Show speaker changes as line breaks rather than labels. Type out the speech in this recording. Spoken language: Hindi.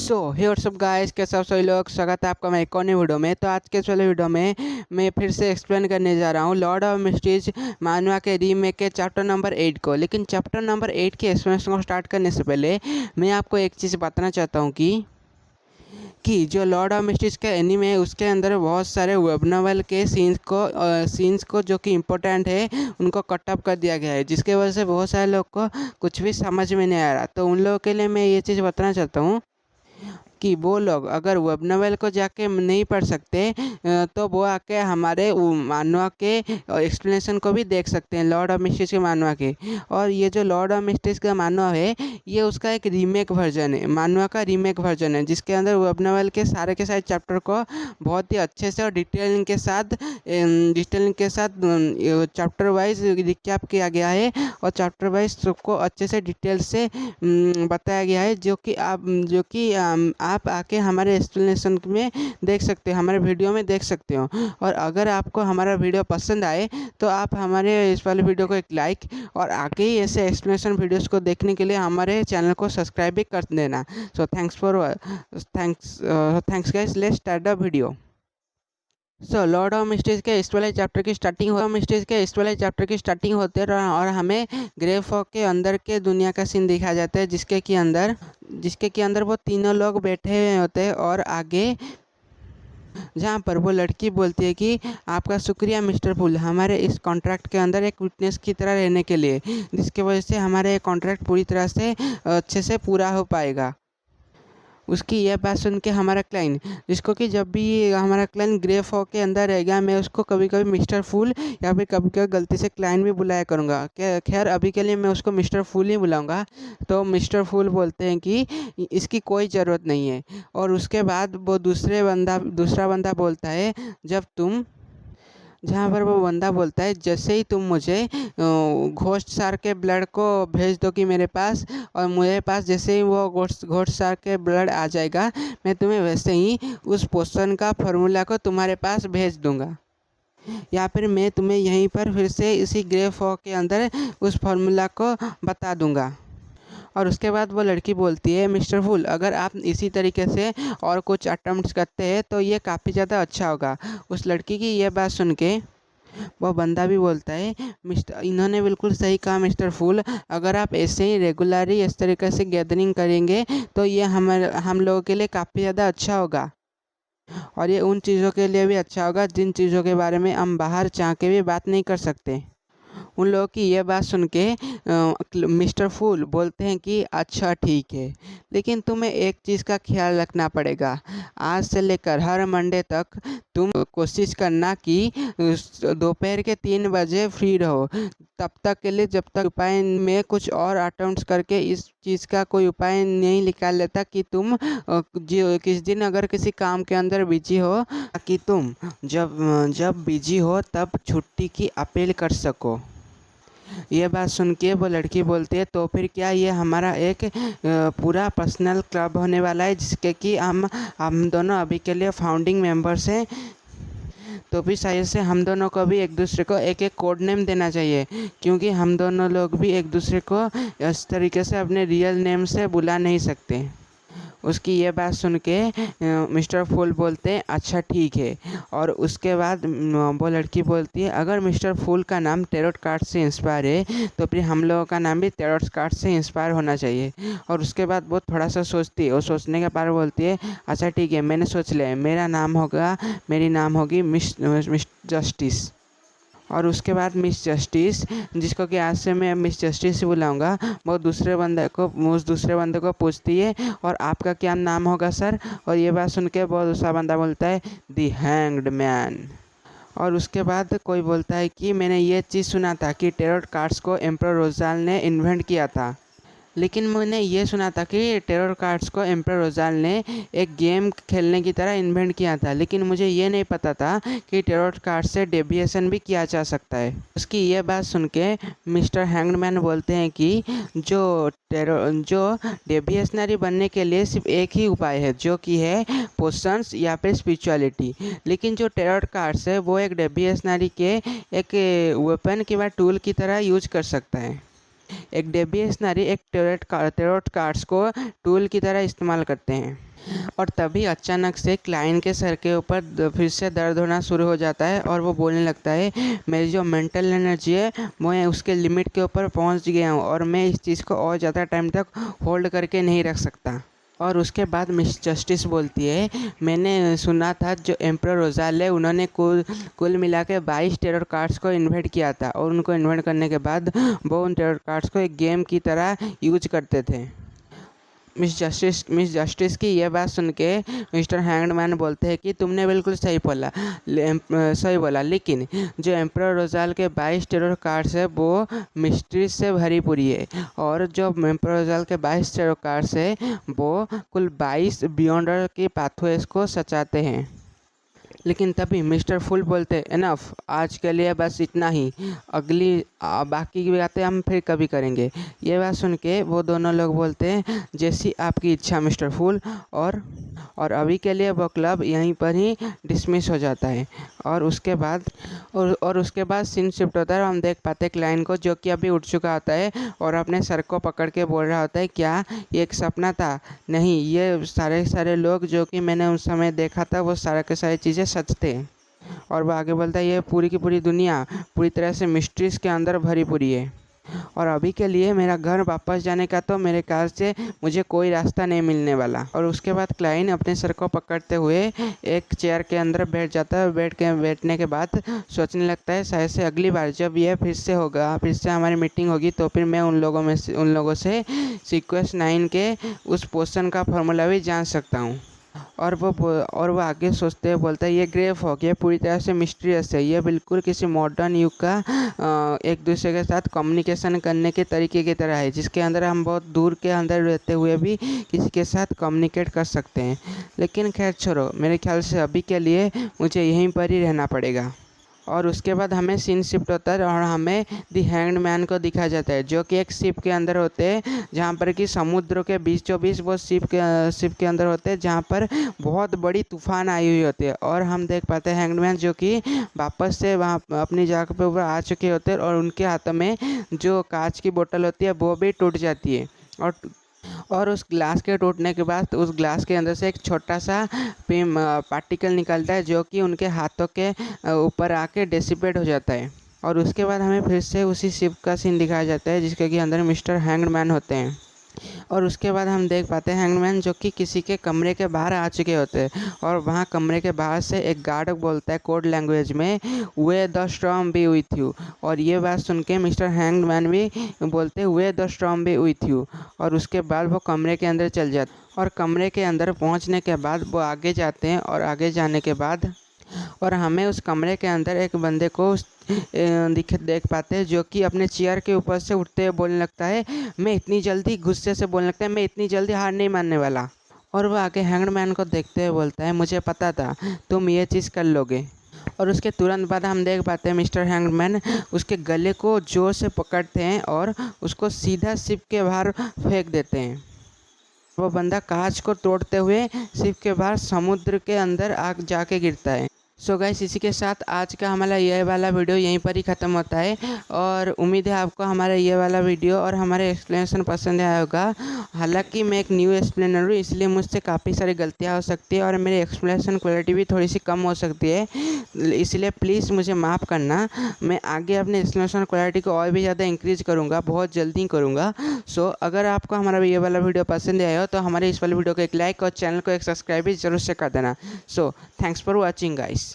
सो हे व्हाट्सअप गाइस, कैसे आप सभी लोग। स्वागत है आपका मैं एक और नई वीडियो में। तो आज के इस वाले वीडियो में मैं फिर से एक्सप्लेन करने जा रहा हूँ लॉर्ड ऑफ मिस्ट्रीज मानवा के रीमेक के चैप्टर नंबर 8 को। लेकिन चैप्टर नंबर 8 के एक्सप्लेनेशन को स्टार्ट करने से पहले मैं आपको एक चीज़ बताना चाहता हूँ कि जो लॉर्ड ऑफ मिस्ट्रीज का एनीमे है उसके अंदर बहुत सारे वेब नॉवेल के सीन्स को जो कि इम्पोर्टेंट है उनको कट अप कर दिया गया है, जिसके वजह से बहुत सारे लोग को कुछ भी समझ में नहीं आ रहा। तो उन लोगों के लिए मैं ये चीज़ बताना चाहता हूँ कि वो लोग अगर वेब नॉवेल को जाके नहीं पढ़ सकते तो वो आके हमारे मानवा के एक्सप्लेनेशन को भी देख सकते हैं, लॉर्ड ऑफ मिस्ट्रीज के मानवा के। और ये जो लॉर्ड ऑफ मिस्ट्रीज का मानवा है ये उसका एक रीमेक वर्जन है, मानवा का रीमेक वर्जन है, जिसके अंदर वेब नॉवेल के सारे चैप्टर को बहुत ही अच्छे से और डिटेलिंग के साथ चैप्टर वाइज रिकैप किया गया है और चैप्टर वाइज सबको अच्छे से डिटेल से बताया गया है, जो कि आप आके हमारे एक्सप्लेनेशन में देख सकते हो, हमारे वीडियो में देख सकते हो। और अगर आपको हमारा वीडियो पसंद आए तो आप हमारे इस वाले वीडियो को एक लाइक और आगे ही ऐसे एक्सप्लेनेशन वीडियोस को देखने के लिए हमारे चैनल को सब्सक्राइब भी कर देना। So thanks guys, let's start the video. Lord of mysteries के इस वाले चैप्टर की स्टार्टिंग होते है और हमें ग्रे फॉग के अंदर के दुनिया का सीन दिखाया जाता है, जिसके अंदर वो तीनों लोग बैठे हुए होते हैं। और आगे जहाँ पर वो लड़की बोलती है कि आपका शुक्रिया मिस्टर फुल, हमारे इस कॉन्ट्रैक्ट के अंदर एक विटनेस की तरह रहने के लिए, जिसके वजह से हमारा ये कॉन्ट्रैक्ट पूरी तरह से अच्छे से पूरा हो पाएगा। उसकी यह बात सुन के हमारा क्लाइंट, जिसको कि जब भी हमारा क्लाइंट ग्रे फॉग के अंदर रहेगा मैं उसको कभी कभी मिस्टर फूल या फिर कभी कभी गलती से क्लाइंट भी बुलाया करूँगा। खैर अभी के लिए मैं उसको मिस्टर फूल ही बुलाऊँगा। तो मिस्टर फूल बोलते हैं कि इसकी कोई ज़रूरत नहीं है। और उसके बाद वो दूसरा बंदा बोलता है, जहाँ पर वो बंदा बोलता है जैसे ही तुम मुझे घोस्ट सार के ब्लड को भेज दो कि मेरे पास, और मेरे पास जैसे ही वो घोस्ट सार के ब्लड आ जाएगा मैं तुम्हें वैसे ही उस पोशन का फार्मूला को तुम्हारे पास भेज दूंगा, या फिर मैं तुम्हें यहीं पर फिर से इसी ग्रे फॉग के अंदर उस फार्मूला को बता दूंगा। और उसके बाद वो लड़की बोलती है, मिस्टर फुल अगर आप इसी तरीके से और कुछ अटेम्प्ट्स करते हैं तो ये काफ़ी ज़्यादा अच्छा होगा। उस लड़की की यह बात सुन के वो बंदा भी बोलता है, इन्होंने बिल्कुल सही कहा मिस्टर फुल, अगर आप ऐसे ही रेगुलरली इस तरीके से गैदरिंग करेंगे तो ये हम लोगों के लिए काफ़ी ज़्यादा अच्छा होगा। और ये उन चीज़ों के लिए भी अच्छा होगा जिन चीज़ों के बारे में हम बाहर चाह के भी बात नहीं कर सकते। उन लोगों की यह बात सुन के मिस्टर फूल बोलते हैं कि अच्छा ठीक है, लेकिन तुम्हें एक चीज़ का ख्याल रखना पड़ेगा। आज से लेकर हर मंडे तक तुम कोशिश करना कि दोपहर के 3 बजे फ्री रहो। तब तक के लिए जब तक उपाय में कुछ और अटेम्प्ट्स करके इस चीज़ का कोई उपाय नहीं निकाल लेता कि तुम किस दिन अगर किसी काम के अंदर बिजी हो, कि तुम जब बिजी हो तब छुट्टी की अपील कर सको। ये बात सुन के वो लड़की बोलती है, तो फिर क्या ये हमारा एक पूरा पर्सनल क्लब होने वाला है, जिसके कि हम दोनों अभी के लिए फाउंडिंग मेंबर्स हैं। तो भी शायद से हम दोनों को भी एक दूसरे को एक कोड नेम देना चाहिए, क्योंकि हम दोनों लोग भी एक दूसरे को इस तरीके से अपने रियल नेम से बुला नहीं सकते। उसकी ये बात सुन के मिस्टर फूल बोलते हैं अच्छा ठीक है। और उसके बाद वो लड़की बोलती है, अगर मिस्टर फूल का नाम टेरोट कार्ड से इंस्पायर है तो फिर हम लोगों का नाम भी टेरोट कार्ड से इंस्पायर होना चाहिए। और उसके बाद वो थोड़ा सा सोचती है और सोचने के बाद बोलती है, अच्छा ठीक है मैंने सोच लिया, मेरी नाम होगी मिस जस्टिस। और उसके बाद मिस जस्टिस, जिसको कि आज से मैं मिस जस्टिस ही बुलाऊंगा, वो उस दूसरे बंदे को पूछती है, और आपका क्या नाम होगा सर? और ये बात सुन के बहुत दूसरा बंदा बोलता है, दी हैंग्ड मैन। और उसके बाद कोई बोलता है कि मैंने ये चीज़ सुना था कि टेरोट कार्ड्स को एम्परर रोजाल ने इन्वेंट किया था, लेकिन मैंने ये सुना था कि टेरर कार्ड्स को एम्परर रोजाल ने एक गेम खेलने की तरह इन्वेंट किया था, लेकिन मुझे ये नहीं पता था कि टेरर कार्ड से डेविएशन भी किया जा सकता है। उसकी ये बात सुन के मिस्टर हैंगमैन बोलते हैं कि जो डेविएशनरी बनने के लिए सिर्फ एक ही उपाय है, जो कि है पोशंस या फिर स्पिरिचुअलिटी। लेकिन जो टेरर कार्ड्स है वो एक डेविएशनरी के एक वेपन के बाद टूल की तरह यूज कर सकता है। एक डेविएशनरी एक टेरोट कार्ड्स को टूल की तरह इस्तेमाल करते हैं। और तभी अचानक से क्लाइंट के सर के ऊपर फिर से दर्द होना शुरू हो जाता है और वो बोलने लगता है, मेरी जो मेंटल एनर्जी है मैं उसके लिमिट के ऊपर पहुंच गया हूँ और मैं इस चीज़ को और ज़्यादा टाइम तक होल्ड करके नहीं रख सकता। और उसके बाद मिस जस्टिस बोलती है, मैंने सुना था जो एम्परर रोजाल है उन्होंने कुल मिला के 22 टेरर कार्ड्स को इन्वेंट किया था और उनको इन्वेंट करने के बाद वो उन टेरर कार्ड्स को एक गेम की तरह यूज करते थे। मिस जस्टिस की यह बात सुन के मिस्टर हैंगडमैन बोलते हैं कि तुमने बिल्कुल सही बोला, लेकिन जो एम्परर रोजाल के 22 टेरर कार्ड्स है वो मिस्ट्री से भरी पूरी है और जो एम्परर रोजाल के 22 टेरर कार्ड्स है वो कुल 22 बियॉन्डर के पाथवेज को सचाते हैं। लेकिन तभी मिस्टर फुल बोलते, इनफ, आज के लिए बस इतना ही, बाकी की बातें हम फिर कभी करेंगे। ये बात सुन के वो दोनों लोग बोलते हैं, जैसी आपकी इच्छा मिस्टर फुल। और अभी के लिए वो क्लब यहीं पर ही डिसमिस हो जाता है। और उसके बाद सीन शिफ्ट होता है और हम देख पाते हैं क्लाइंट को जो कि अभी उठ चुका होता है और अपने सर को पकड़ के बोल रहा होता है, क्या ये एक सपना था? नहीं, ये सारे लोग जो कि मैंने उस समय देखा था वो सारे के सारी चीज़ें सच थे। और वो आगे बोलता है, ये पूरी की पूरी दुनिया पूरी तरह से मिस्ट्रीज के अंदर भरी पूरी है और अभी के लिए मेरा घर वापस जाने का तो मेरे ख्याल से मुझे कोई रास्ता नहीं मिलने वाला। और उसके बाद क्लाइंट अपने सर को पकड़ते हुए एक चेयर के अंदर बैठ जाता है। बैठने के बाद सोचने लगता है, शायद से अगली बार जब ये फिर से हमारी मीटिंग होगी तो फिर मैं उन लोगों से सीक्वेंस 9 के उस पोर्शन का फॉर्मूला भी जान सकता हूँ। और वो आगे सोचते हैं, बोलता है, ये ग्रे फॉग ये पूरी तरह से मिस्टीरियस है। ये बिल्कुल किसी मॉडर्न युग का एक दूसरे के साथ कम्युनिकेशन करने के तरीके की तरह है, जिसके अंदर हम बहुत दूर के अंदर रहते हुए भी किसी के साथ कम्युनिकेट कर सकते हैं। लेकिन खैर छोड़ो, मेरे ख्याल से अभी के लिए मुझे यहीं पर ही रहना पड़ेगा। और उसके बाद हमें सीन शिफ्ट होता है और हमें दी हैंग्ड मैन को दिखाया जाता है जो कि एक शिप के अंदर होते हैं, जहाँ पर कि समुद्र के बीचों बीच वो शिप के अंदर होते हैं, जहाँ पर बहुत बड़ी तूफान आई हुई होती है। और हम देख पाते हैं हैंग्ड मैन जो कि वापस से वहाँ अपनी जगह पे ऊपर आ चुके होते हैं और उनके हाथ में जो कांच की बोतल होती है वो भी टूट जाती है। और उस ग्लास के टूटने के बाद उस ग्लास के अंदर से एक छोटा सा पार्टिकल निकलता है जो कि उनके हाथों के ऊपर आके डेसिपेट हो जाता है। और उसके बाद हमें फिर से उसी शिप का सीन दिखाया जाता है जिसके कि अंदर मिस्टर हैंगडमैन होते हैं। और उसके बाद हम देख पाते हैं हैंगमैन जो कि किसी के कमरे के बाहर आ चुके होते हैं और वहाँ कमरे के बाहर से एक गार्ड बोलता है कोड लैंग्वेज में, way the storm B with you. और ये बात सुन के मिस्टर हैंगमैन भी बोलते हैं, way the storm B with you. और उसके बाद वो कमरे के अंदर चल जाते और कमरे के अंदर पहुँचने के बाद वो आगे जाते हैं और आगे जाने के बाद और हमें उस कमरे के अंदर एक बंदे को देख पाते हैं जो कि अपने चेयर के ऊपर से उठते हुए बोलने लगता है, मैं इतनी जल्दी गुस्से से बोलने लगता है, मैं इतनी जल्दी हार नहीं मानने वाला। और वो आगे हैंगडमैन को देखते हुए बोलता है, मुझे पता था तुम ये चीज़ कर लोगे। और उसके तुरंत बाद हम देख पाते हैं मिस्टर हैंगमैन उसके गले को जोर से पकड़ते हैं और उसको सीधा शिप के बाहर फेंक देते हैं। वो बंदा कांच को तोड़ते हुए शिप के बाहर समुद्र के अंदर आग जाके गिरता है। सो गाइस, इसी के साथ आज का हमारा ये वाला वीडियो यहीं पर ही ख़त्म होता है और उम्मीद है आपको हमारा ये वाला वीडियो और हमारे एक्सप्लेनेशन पसंद आया होगा। हालांकि मैं एक न्यू एक्सप्लेनर हूँ इसलिए मुझसे काफ़ी सारी गलतियाँ हो सकती है और मेरी एक्सप्लेनेशन क्वालिटी भी थोड़ी सी कम हो सकती है, इसलिए प्लीज़ मुझे माफ़ करना। मैं आगे अपने एक्सप्लेनेशन क्वालिटी को और भी ज़्यादा इंक्रीज़ करूँगा, बहुत जल्दी करूँगा। सो अगर आपको हमारा ये वाला वीडियो पसंद आया हो तो हमारे इस वाले वीडियो को एक लाइक और चैनल को एक सब्सक्राइब भी जरूर से कर देना। So thanks for watching guys.